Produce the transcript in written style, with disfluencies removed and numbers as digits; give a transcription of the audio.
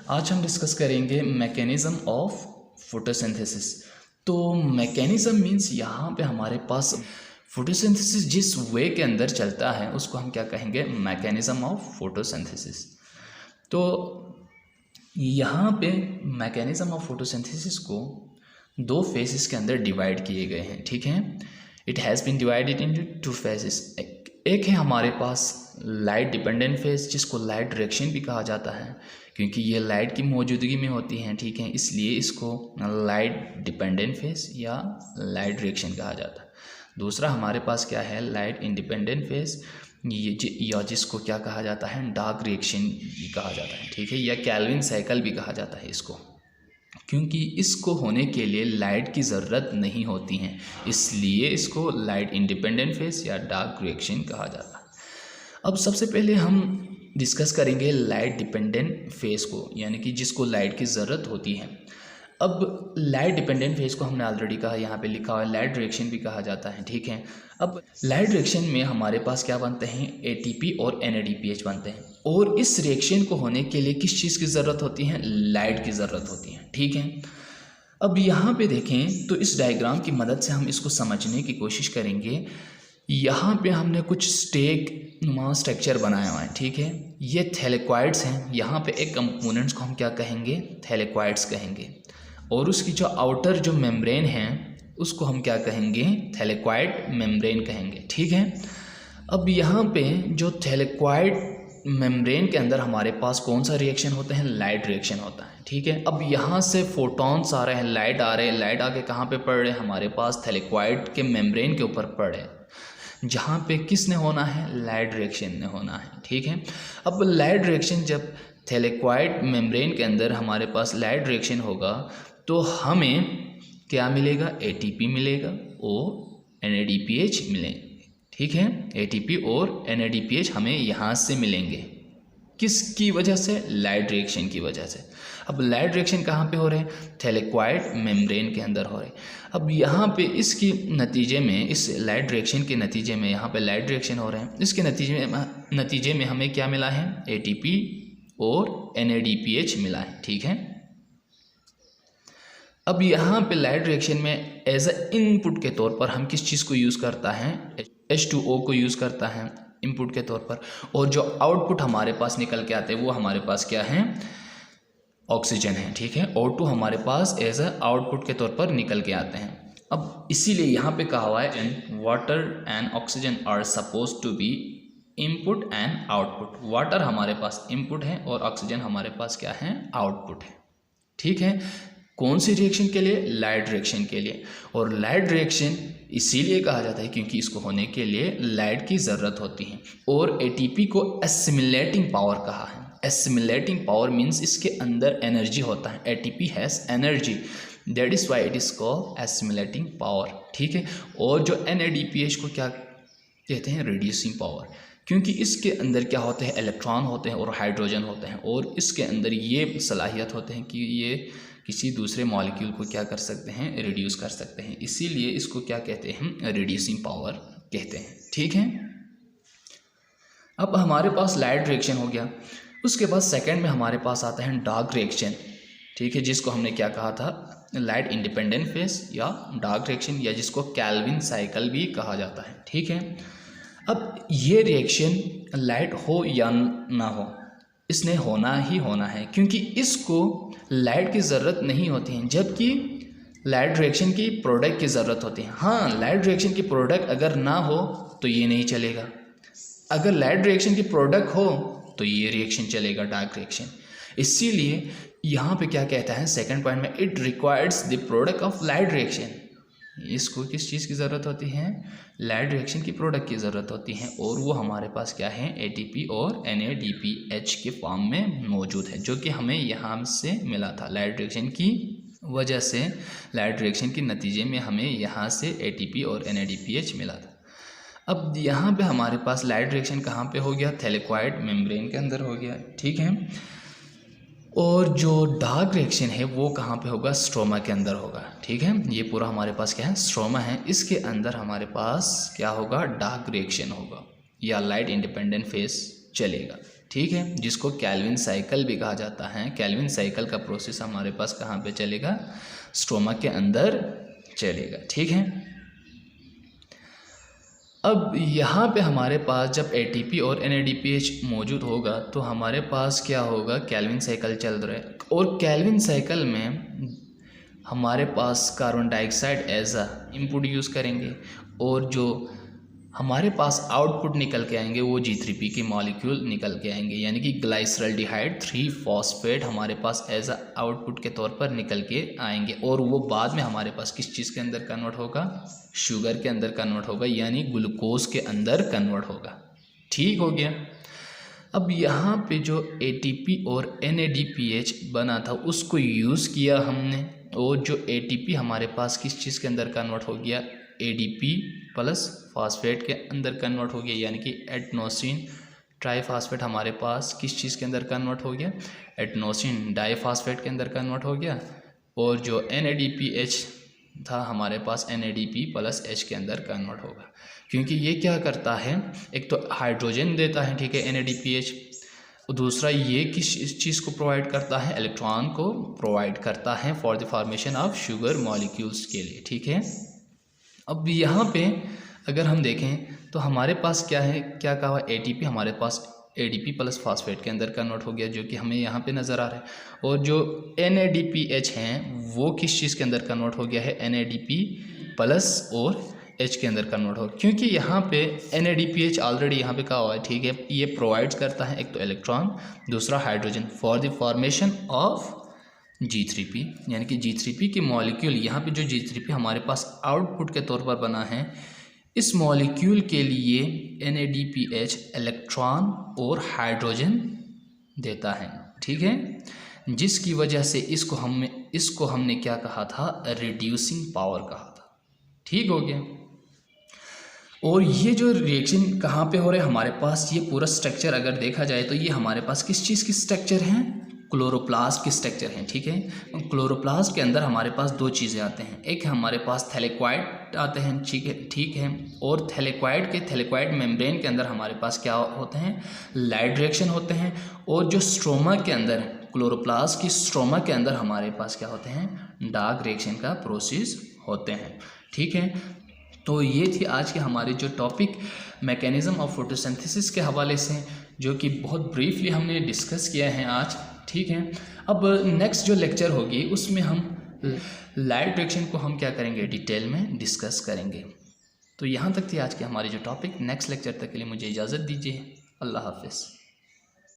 आज हम डिस्कस करेंगे मैकेनिज्म ऑफ फोटोसिंथेसिस। तो मैकेनिज्म मीन्स यहाँ पे हमारे पास फोटोसिंथेसिस जिस वे के अंदर चलता है उसको हम क्या कहेंगे, मैकेनिज्म ऑफ फोटोसिंथेसिस। तो यहाँ पे मैकेनिज्म ऑफ फोटोसिंथेसिस को दो फेजेस के अंदर डिवाइड किए गए हैं, ठीक है। It has been divided into two phases. एक है हमारे पास लाइट डिपेंडेंट फेज, जिसको लाइट डायरेक्शन भी कहा जाता है क्योंकि ये लाइट की मौजूदगी में होती हैं, ठीक है, इसलिए इसको लाइट डिपेंडेंट फेज या लाइट डायरेक्शन कहा जाता है। दूसरा हमारे पास क्या है, लाइट इंडिपेंडेंट फेज, या जिसको क्या कहा जाता है, डार्क रिएक्शन कहा जाता है, ठीक है, या कैल्विन साइकिल भी कहा जाता है इसको, क्योंकि इसको होने के लिए लाइट की ज़रूरत नहीं होती है, इसलिए इसको लाइट इंडिपेंडेंट फेज या डार्क रिएक्शन कहा जाता है। अब सबसे पहले हम डिस्कस करेंगे लाइट डिपेंडेंट फेज को, यानी कि जिसको लाइट की ज़रूरत होती है। अब लाइट डिपेंडेंट फेज को हमने ऑलरेडी कहा, यहाँ पे लिखा हुआ है लाइट डायरेक्शन भी कहा जाता है, ठीक है। अब लाइट डायरेक्शन में हमारे पास क्या बनते हैं, ATP और NADPH बनते हैं, और इस रिएक्शन को होने के लिए किस चीज़ की ज़रूरत होती है, लाइट की ज़रूरत होती है, ठीक है। अब यहाँ पे देखें तो इस डायग्राम की मदद से हम इसको समझने की कोशिश करेंगे। यहाँ पे हमने कुछ स्टेक नुमा स्ट्रक्चर बनाया हुआ है, ठीक है, ये थैलेक्वाइड्स हैं। यहाँ पे एक कंपोनेंट्स को हम क्या कहेंगे, थैलेक्वाइड्स कहेंगे, और उसकी जो आउटर जो मेम्ब्रेन है उसको हम क्या कहेंगे, थैलेक्वाइड मेम्ब्रेन कहेंगे, ठीक है। अब यहाँ पे जो थैलेक्वाइड मेम्ब्रेन के अंदर हमारे पास कौन सा रिएक्शन होता है, लाइट रिएक्शन होता है, ठीक है। अब यहाँ से फोटॉन्स आ रहे हैं, लाइट आ रहे हैं, लाइट आके कहाँ पे पड़ रहे हैं, हमारे पास थैलेक्वाइड के मेम्ब्रेन के ऊपर पड़ रहे हैं, जहाँ पे किसने होना है, लाइट रिएक्शन ने होना है, ठीक है। अब लाइट रिएक्शन जब थैलेक्वाइड मेम्ब्रेन के अंदर हमारे पास लाइट रिएक्शन होगा तो हमें क्या मिलेगा, ATP मिलेगा और NADPH मिलेंगे, ठीक है। ATP और NADPH हमें यहाँ से मिलेंगे, किसकी वजह से, लाइट रिएक्शन की वजह से। अब लाइट रिएक्शन कहाँ पे हो रहे हैं, थैलेक्वाइड मेम्ब्रेन के अंदर हो रहे हैं। अब यहाँ पे इसकी नतीजे में, इस लाइट रिएक्शन के नतीजे में यहाँ पे लाइट रिएक्शन हो रहे हैं, इसके नतीजे में हमें क्या मिला है, ATP और NADPH मिला है, ठीक है। अब यहाँ पे लाइट रिएक्शन में एज अ इनपुट के तौर पर हम किस चीज़ को यूज़ करता है, H2O को यूज़ करता है इनपुट के तौर पर, और जो आउटपुट हमारे पास निकल के आते हैं वो हमारे पास क्या है, ऑक्सीजन है, ठीक है। O2 हमारे पास एज अ आउटपुट के तौर पर निकल के आते हैं। अब इसीलिए यहाँ पे कहा हुआ है water and oxygen are suppose to be input and output. Water हमारे पास इनपुट है और ऑक्सीजन हमारे पास क्या है, आउटपुट है, ठीक है। कौन सी रिएक्शन के लिए, लाइट रिएक्शन के लिए। और लाइट रिएक्शन इसीलिए कहा जाता है क्योंकि इसको होने के लिए लाइट की ज़रूरत होती है। और ATP को एसिमिलेटिंग पावर कहा है। एसिमिलेटिंग पावर मीन्स इसके अंदर एनर्जी होता है, ATP has energy, that is why it is called assimilating power, ठीक है। और जो NADPH को क्या कहते हैं, रिड्यूसिंग पावर, क्योंकि इसके अंदर क्या होते हैं, इलेक्ट्रॉन होते हैं और हाइड्रोजन होते हैं, और इसके अंदर ये सलाहियत होते हैं कि ये किसी दूसरे मॉलिक्यूल को क्या कर सकते हैं, रिड्यूस कर सकते हैं, इसीलिए इसको क्या कहते हैं, रिड्यूसिंग पावर कहते हैं, ठीक है। अब हमारे पास लाइट रिएक्शन हो गया, उसके बाद सेकंड में हमारे पास आता है डार्क रिएक्शन, ठीक है, जिसको हमने क्या कहा था, लाइट इंडिपेंडेंट फेज या डार्क रिएक्शन, या जिसको कैल्विन साइकिल भी कहा जाता है, ठीक है। अब ये रिएक्शन लाइट हो या ना हो, इसने होना ही होना है, क्योंकि इसको लाइट की ज़रूरत नहीं होती है, जबकि लाइट रिएक्शन की प्रोडक्ट की ज़रूरत होती है। हाँ, लाइट रिएक्शन की प्रोडक्ट अगर ना हो तो ये नहीं चलेगा, अगर लाइट रिएक्शन की प्रोडक्ट हो तो ये रिएक्शन चलेगा, डार्क रिएक्शन। इसीलिए यहाँ पे क्या कहता है सेकंड पॉइंट में, it requires the product of light reaction. इसको किस चीज़ की ज़रूरत होती है, लाइट रिएक्शन की प्रोडक्ट की ज़रूरत होती है, और वो हमारे पास क्या है, ATP और NADPH के फॉर्म में मौजूद है, जो कि हमें यहाँ से मिला था। लाइट रिएक्शन की वजह से, लाइट रिएक्शन के नतीजे में हमें यहाँ से ATP और NADPH मिला था। अब यहाँ पे हमारे पास लाइट रिएक्शन कहाँ पे हो गया, थैलेक्वाइड मेम्ब्रेन के अंदर हो गया, ठीक है। और जो डार्क रिएक्शन है वो कहाँ पे होगा, स्ट्रोमा के अंदर होगा, ठीक है। ये पूरा हमारे पास क्या है, स्ट्रोमा है, इसके अंदर हमारे पास क्या होगा, डार्क रिएक्शन होगा या लाइट इंडिपेंडेंट फेज चलेगा, ठीक है, जिसको कैल्विन साइकिल भी कहा जाता है। कैल्विन साइकिल का प्रोसेस हमारे पास कहाँ पे चलेगा, स्ट्रोमा के अंदर चलेगा। ठीक है, अब यहाँ पे हमारे पास जब एटीपी और एनएडीपीएच मौजूद होगा तो हमारे पास क्या होगा, कैल्विन साइकिल चल रहा है, और कैल्विन साइकिल में हमारे पास carbon dioxide as a input use करेंगे, और जो हमारे पास आउटपुट निकल के आएंगे वो G3P के मॉलिक्यूल निकल के आएंगे, यानी कि ग्लाइसरल्डिहाइड 3-फॉस्फेट हमारे पास एज अ आउटपुट के तौर पर निकल के आएंगे, और वो बाद में हमारे पास किस चीज़ के अंदर कन्वर्ट होगा, शुगर के अंदर कन्वर्ट होगा, यानी ग्लूकोज के अंदर कन्वर्ट होगा। ठीक हो गया। अब यहाँ पे जो ATP और NADPH बना था उसको यूज़ किया हमने, और जो ATP हमारे पास किस चीज़ के अंदर कन्वर्ट हो गया, ADP प्लस फास्फेट के अंदर कन्वर्ट हो गया, यानी कि एडेनोसिन ट्राईफास्फेट हमारे पास किस चीज़ के अंदर कन्वर्ट हो गया, एडेनोसिन डाईफास्फेट के अंदर कन्वर्ट हो गया, और जो NADPH था हमारे पास NADP प्लस H के अंदर कन्वर्ट होगा, क्योंकि ये क्या करता है, एक तो हाइड्रोजन देता है, ठीक है, NADPH, दूसरा ये किस चीज़ को प्रोवाइड करता है, इलेक्ट्रॉन को प्रोवाइड करता है for the formation of sugar molecules के लिए। ठीक है, अब यहाँ पे अगर हम देखें तो हमारे पास क्या है, क्या कहा, ATP हमारे पास ADP प्लस फास्फेट के अंदर कन्वर्ट हो गया, जो कि हमें यहाँ पे नज़र आ रहा है, और जो NADPH हैं वो किस चीज़ के अंदर कन्वर्ट हो गया है, NADP प्लस और H के अंदर कन्वर्ट हो, क्योंकि यहाँ पे NADPH ऑलरेडी यहाँ पे कहा हुआ है। ठीक है, ये प्रोवाइड करता है एक तो इलेक्ट्रॉन, दूसरा hydrogen for the formation of G3P, यानी कि G3P की मॉलिक्यूल, यहाँ पे जो G3P हमारे पास आउटपुट के तौर पर बना है, इस मॉलिक्यूल के लिए NADPH इलेक्ट्रॉन और हाइड्रोजन देता है। ठीक है, जिसकी वजह से इसको हमने क्या कहा था, रिड्यूसिंग पावर कहा था। ठीक हो गया। और ये जो रिएक्शन कहाँ पे हो रहा है, हमारे पास ये पूरा स्ट्रक्चर अगर देखा जाए तो ये हमारे पास किस चीज़ की स्ट्रक्चर है, क्लोरोप्लास्ट की स्ट्रक्चर है। ठीक है, क्लोरोप्लास्ट के अंदर हमारे पास दो चीज़ें आते हैं, एक हमारे पास थैलेक्वाइड आते हैं, ठीक है, और थैलेक्वाइड मेम्ब्रेन के अंदर हमारे पास क्या होते हैं, लाइट रिएक्शन होते हैं, और जो स्ट्रोमा के अंदर, क्लोरोप्लास्ट की स्ट्रोमा के अंदर हमारे पास क्या होते हैं, डार्क रिएक्शन का प्रोसेस होते हैं। ठीक है, तो ये थी आज के हमारे जो टॉपिक मैकेनिज्म ऑफ फोटोसिंथेसिस के हवाले से, जो कि बहुत ब्रीफली हमने डिस्कस किया है आज। ठीक है, अब नेक्स्ट जो लेक्चर होगी उसमें हम लाइट रिएक्शन को हम क्या करेंगे, डिटेल में डिस्कस करेंगे। तो यहाँ तक थी आज की हमारी जो टॉपिक। नेक्स्ट लेक्चर तक के लिए मुझे इजाज़त दीजिए। अल्लाह हाफिज़।